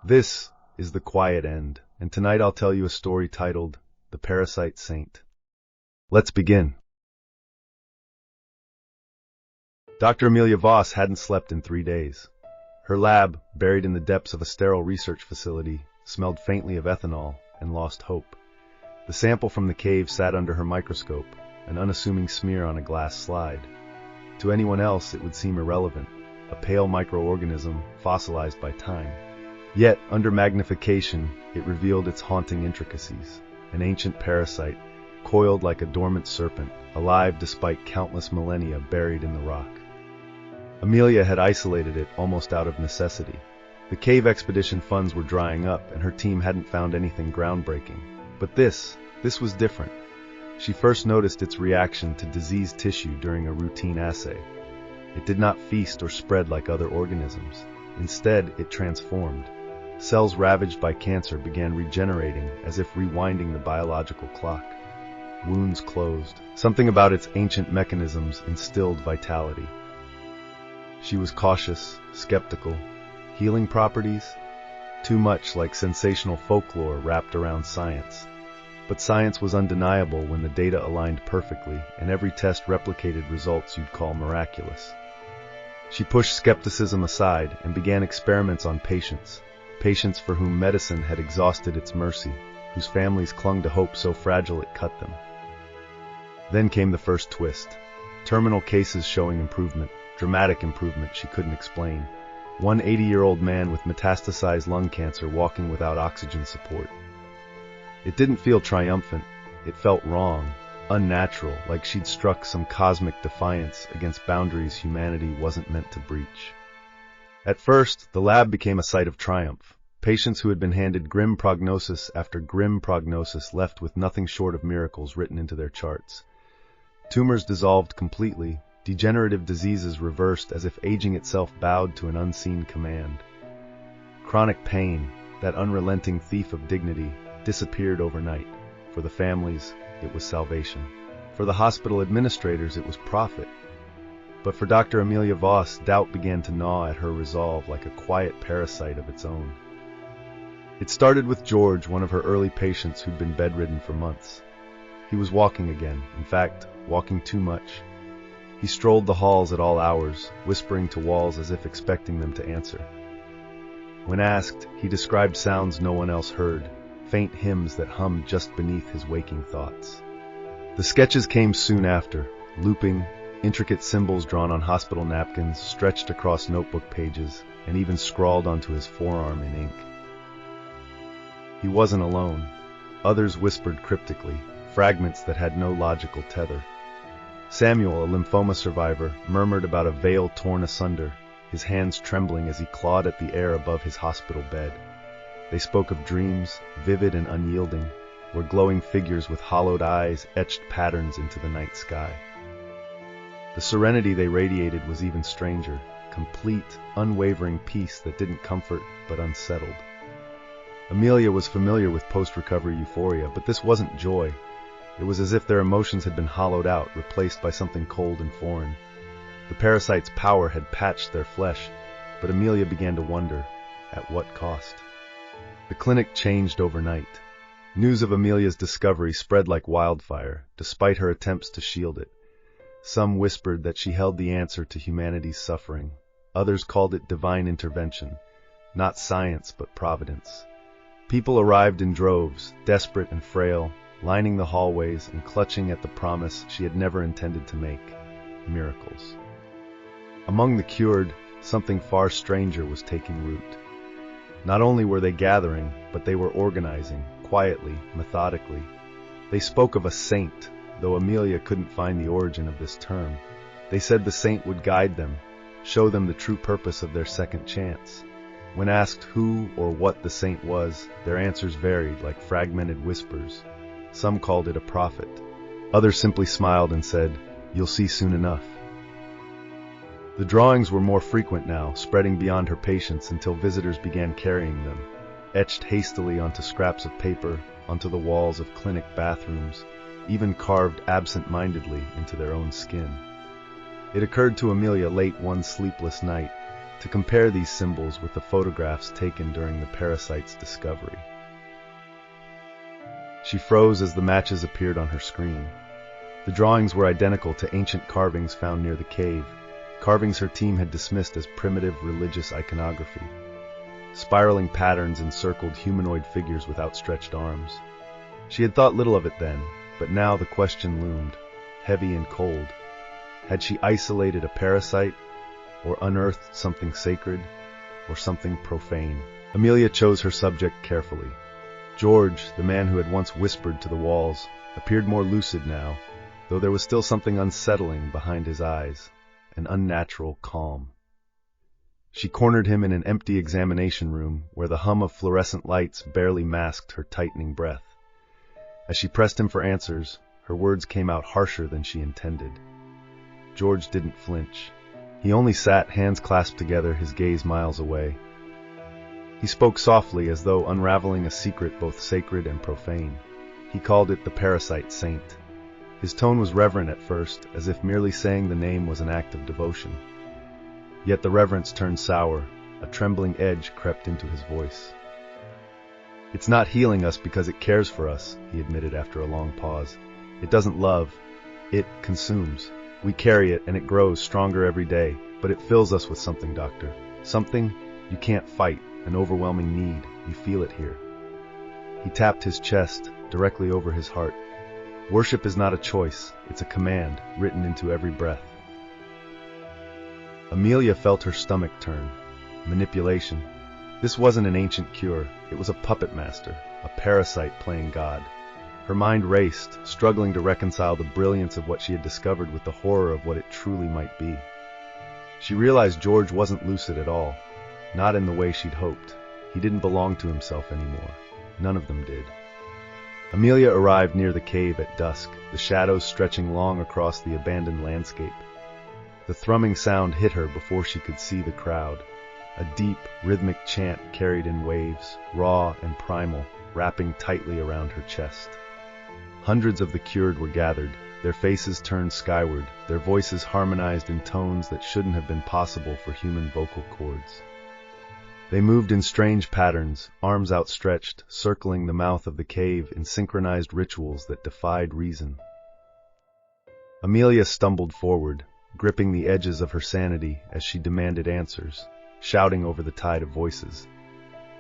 This is The Quiet End, and tonight I'll tell you a story titled The Parasite Saint. Let's begin. Dr. Amelia Voss hadn't slept in 3 days. Her lab, buried in the depths of a sterile research facility, smelled faintly of ethanol and lost hope. The sample from the cave sat under her microscope, an unassuming smear on a glass slide. To anyone else, it would seem irrelevant, a pale microorganism fossilized by time. Yet, under magnification, it revealed its haunting intricacies. An ancient parasite, coiled like a dormant serpent, alive despite countless millennia buried in the rock. Amelia had isolated it almost out of necessity. The cave expedition funds were drying up, and her team hadn't found anything groundbreaking. But this was different. She first noticed its reaction to diseased tissue during a routine assay. It did not feast or spread like other organisms. Instead, it transformed. Cells ravaged by cancer began regenerating as if rewinding the biological clock. Wounds closed. Something about its ancient mechanisms instilled vitality. She was cautious, skeptical. Healing properties? Too much like sensational folklore wrapped around science. But science was undeniable when the data aligned perfectly, and every test replicated results you'd call miraculous. She pushed skepticism aside and began experiments on patients for whom medicine had exhausted its mercy, whose families clung to hope so fragile it cut them. Then came the first twist. Terminal cases showing improvement, dramatic improvement she couldn't explain. One 80-year-old man with metastasized lung cancer walking without oxygen support. It didn't feel triumphant. It felt wrong, unnatural, like she'd struck some cosmic defiance against boundaries humanity wasn't meant to breach. At first, the lab became a site of triumph. Patients who had been handed grim prognosis after grim prognosis left with nothing short of miracles written into their charts. Tumors dissolved completely, degenerative diseases reversed as if aging itself bowed to an unseen command. Chronic pain, that unrelenting thief of dignity, disappeared overnight. For the families, it was salvation. For the hospital administrators, it was profit. But for Dr. Amelia Voss, doubt began to gnaw at her resolve like a quiet parasite of its own. It started with George, one of her early patients who'd been bedridden for months. He was walking again, in fact, walking too much. He strolled the halls at all hours, whispering to walls as if expecting them to answer. When asked, he described sounds no one else heard, faint hymns that hummed just beneath his waking thoughts. The sketches came soon after, looping, intricate symbols drawn on hospital napkins, stretched across notebook pages, and even scrawled onto his forearm in ink. He wasn't alone. Others whispered cryptically, fragments that had no logical tether. Samuel, a lymphoma survivor, murmured about a veil torn asunder, his hands trembling as he clawed at the air above his hospital bed. They spoke of dreams, vivid and unyielding, where glowing figures with hollowed eyes etched patterns into the night sky. The serenity they radiated was even stranger, complete, unwavering peace that didn't comfort but unsettled. Amelia was familiar with post-recovery euphoria, but this wasn't joy. It was as if their emotions had been hollowed out, replaced by something cold and foreign. The parasite's power had patched their flesh, but Amelia began to wonder, at what cost? The clinic changed overnight. News of Amelia's discovery spread like wildfire, despite her attempts to shield it. Some whispered that she held the answer to humanity's suffering. Others called it divine intervention, not science but providence. People arrived in droves, desperate and frail, lining the hallways and clutching at the promise she had never intended to make: miracles. Among the cured, something far stranger was taking root. Not only were they gathering, but they were organizing, quietly, methodically. They spoke of a saint, though Amelia couldn't find the origin of this term. They said the saint would guide them, show them the true purpose of their second chance. When asked who or what the saint was, their answers varied like fragmented whispers. Some called it a prophet. Others simply smiled and said, "You'll see soon enough." The drawings were more frequent now, spreading beyond her patients until visitors began carrying them, etched hastily onto scraps of paper, onto the walls of clinic bathrooms, even carved absent-mindedly into their own skin. It occurred to Amelia late one sleepless night, to compare these symbols with the photographs taken during the parasite's discovery. She froze as the matches appeared on her screen. The drawings were identical to ancient carvings found near the cave, carvings her team had dismissed as primitive religious iconography. Spiraling patterns encircled humanoid figures with outstretched arms. She had thought little of it then, but now the question loomed, heavy and cold. Had she isolated a parasite, or unearthed something sacred, or something profane? Amelia chose her subject carefully. George, the man who had once whispered to the walls, appeared more lucid now, though there was still something unsettling behind his eyes, an unnatural calm. She cornered him in an empty examination room where the hum of fluorescent lights barely masked her tightening breath. As she pressed him for answers, her words came out harsher than she intended. George didn't flinch. He only sat, hands clasped together, his gaze miles away. He spoke softly, as though unraveling a secret both sacred and profane. He called it the Parasite Saint. His tone was reverent at first, as if merely saying the name was an act of devotion. Yet the reverence turned sour, a trembling edge crept into his voice. "It's not healing us because it cares for us," he admitted after a long pause. "It doesn't love, it consumes. We carry it and it grows stronger every day, but it fills us with something, Doctor. Something you can't fight, an overwhelming need. You feel it here." He tapped his chest, directly over his heart. "Worship is not a choice, it's a command, written into every breath." Amelia felt her stomach turn. Manipulation. This wasn't an ancient cure, it was a puppet master, a parasite playing God. Her mind raced, struggling to reconcile the brilliance of what she had discovered with the horror of what it truly might be. She realized George wasn't lucid at all, not in the way she'd hoped. He didn't belong to himself anymore. None of them did. Amelia arrived near the cave at dusk, the shadows stretching long across the abandoned landscape. The thrumming sound hit her before she could see the crowd. A deep, rhythmic chant carried in waves, raw and primal, wrapping tightly around her chest. Hundreds of the cured were gathered, their faces turned skyward, their voices harmonized in tones that shouldn't have been possible for human vocal cords. They moved in strange patterns, arms outstretched, circling the mouth of the cave in synchronized rituals that defied reason. Amelia stumbled forward, gripping the edges of her sanity as she demanded answers, shouting over the tide of voices.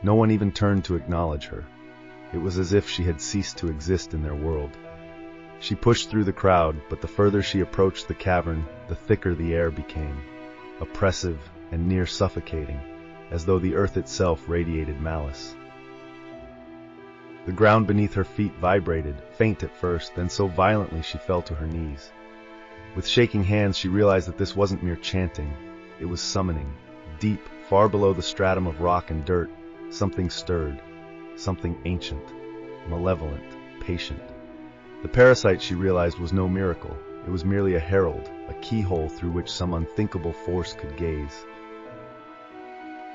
No one even turned to acknowledge her. It was as if she had ceased to exist in their world. She pushed through the crowd, but the further she approached the cavern, the thicker the air became, oppressive and near suffocating, as though the earth itself radiated malice. The ground beneath her feet vibrated, faint at first, then so violently she fell to her knees. With shaking hands, she realized that this wasn't mere chanting, it was summoning. Deep, far below the stratum of rock and dirt, something stirred, something ancient, malevolent, patient. The parasite, she realized, was no miracle. It was merely a herald, a keyhole through which some unthinkable force could gaze.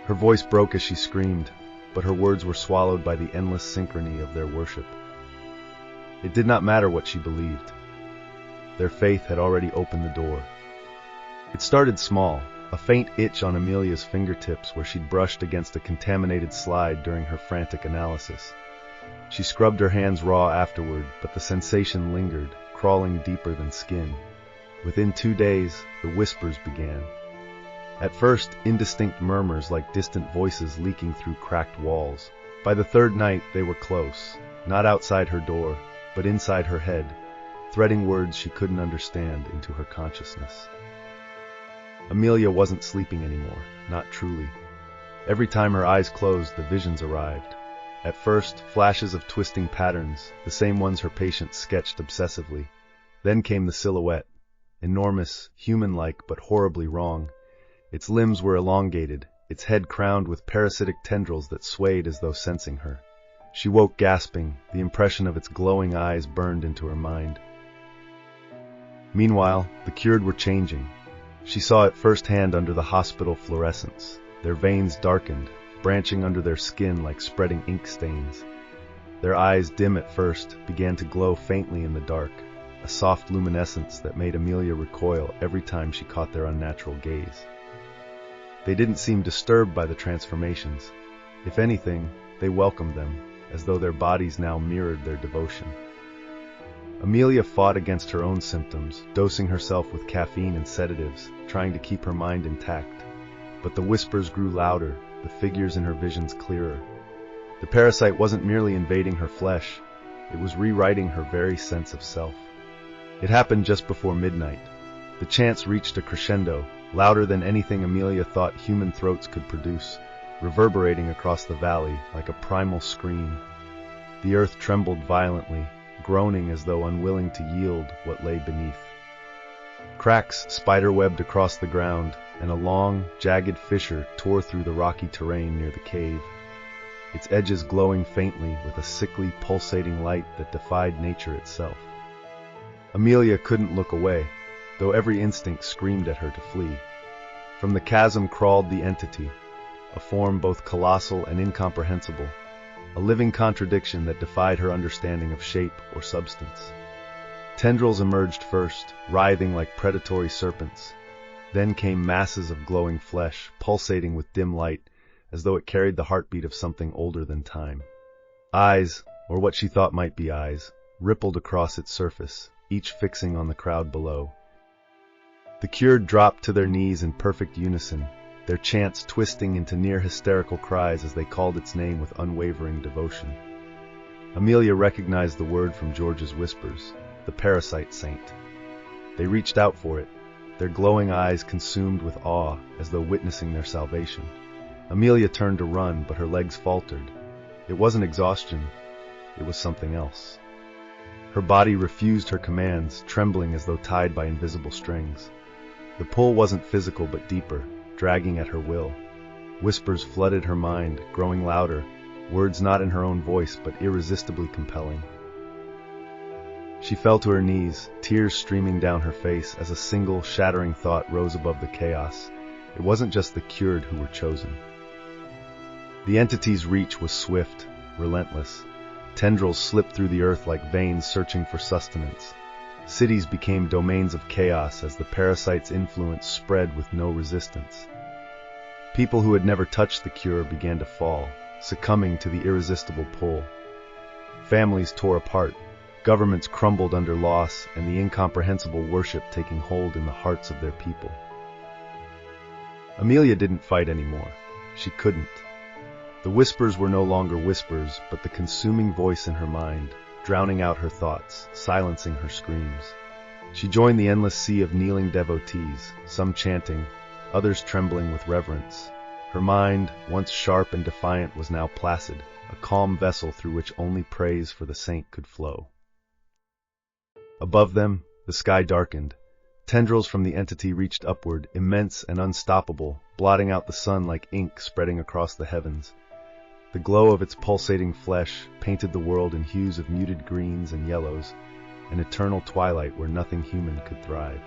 Her voice broke as she screamed, but her words were swallowed by the endless synchrony of their worship. It did not matter what she believed. Their faith had already opened the door. It started small, a faint itch on Amelia's fingertips where she'd brushed against a contaminated slide during her frantic analysis. She scrubbed her hands raw afterward, but the sensation lingered, crawling deeper than skin. Within 2 days, the whispers began. At first, indistinct murmurs like distant voices leaking through cracked walls. By the 3rd night, they were close, not outside her door, but inside her head, threading words she couldn't understand into her consciousness. Amelia wasn't sleeping anymore, not truly. Every time her eyes closed, the visions arrived. At first, flashes of twisting patterns, the same ones her patient sketched obsessively. Then came the silhouette, enormous, human-like, but horribly wrong. Its limbs were elongated, its head crowned with parasitic tendrils that swayed as though sensing her. She woke gasping, the impression of its glowing eyes burned into her mind. Meanwhile, the cured were changing. She saw it firsthand under the hospital fluorescence. Their veins darkened, branching under their skin like spreading ink stains. Their eyes, dim at first, began to glow faintly in the dark, a soft luminescence that made Amelia recoil every time she caught their unnatural gaze. They didn't seem disturbed by the transformations. If anything, they welcomed them, as though their bodies now mirrored their devotion. Amelia fought against her own symptoms, dosing herself with caffeine and sedatives, trying to keep her mind intact. But the whispers grew louder, the figures in her visions clearer. The parasite wasn't merely invading her flesh, it was rewriting her very sense of self. It happened just before midnight. The chants reached a crescendo, louder than anything Amelia thought human throats could produce, reverberating across the valley like a primal scream. The earth trembled violently, groaning as though unwilling to yield what lay beneath. Cracks spiderwebbed across the ground, and a long, jagged fissure tore through the rocky terrain near the cave, its edges glowing faintly with a sickly, pulsating light that defied nature itself. Amelia couldn't look away, though every instinct screamed at her to flee. From the chasm crawled the entity, a form both colossal and incomprehensible, a living contradiction that defied her understanding of shape or substance. Tendrils emerged first, writhing like predatory serpents. Then came masses of glowing flesh, pulsating with dim light, as though it carried the heartbeat of something older than time. Eyes, or what she thought might be eyes, rippled across its surface, each fixing on the crowd below. The cured dropped to their knees in perfect unison, their chants twisting into near hysterical cries as they called its name with unwavering devotion. Amelia recognized the word from George's whispers, the Parasite Saint. They reached out for it, their glowing eyes consumed with awe as though witnessing their salvation. Amelia turned to run, but her legs faltered. It wasn't exhaustion, it was something else. Her body refused her commands, trembling as though tied by invisible strings. The pull wasn't physical but deeper, dragging at her will. Whispers flooded her mind, growing louder, words not in her own voice but irresistibly compelling. She fell to her knees, tears streaming down her face as a single, shattering thought rose above the chaos. It wasn't just the cured who were chosen. The entity's reach was swift, relentless. Tendrils slipped through the earth like veins searching for sustenance. Cities became domains of chaos as the parasite's influence spread with no resistance. People who had never touched the cure began to fall, succumbing to the irresistible pull. Families tore apart, governments crumbled under loss, and the incomprehensible worship taking hold in the hearts of their people. Amelia didn't fight anymore. She couldn't. The whispers were no longer whispers, but the consuming voice in her mind, drowning out her thoughts, silencing her screams. She joined the endless sea of kneeling devotees, some chanting, others trembling with reverence. Her mind, once sharp and defiant, was now placid, a calm vessel through which only praise for the saint could flow. Above them, the sky darkened. Tendrils from the entity reached upward, immense and unstoppable, blotting out the sun like ink spreading across the heavens. The glow of its pulsating flesh painted the world in hues of muted greens and yellows, an eternal twilight where nothing human could thrive.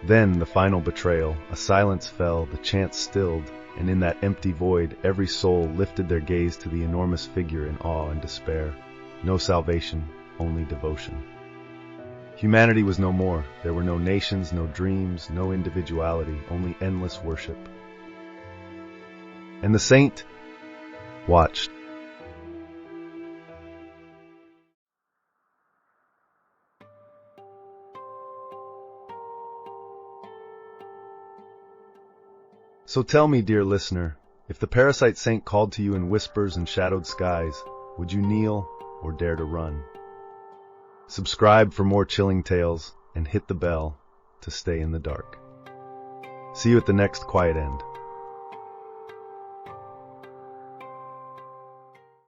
Then the final betrayal, a silence fell, the chants stilled, and in that empty void every soul lifted their gaze to the enormous figure in awe and despair. No salvation, only devotion. Humanity was no more. There were no nations, no dreams, no individuality, only endless worship. And the saint watched. So tell me, dear listener, if the Parasite Saint called to you in whispers and shadowed skies, would you kneel or dare to run? Subscribe for more chilling tales and hit the bell to stay in the dark. See you at the next Quiet End.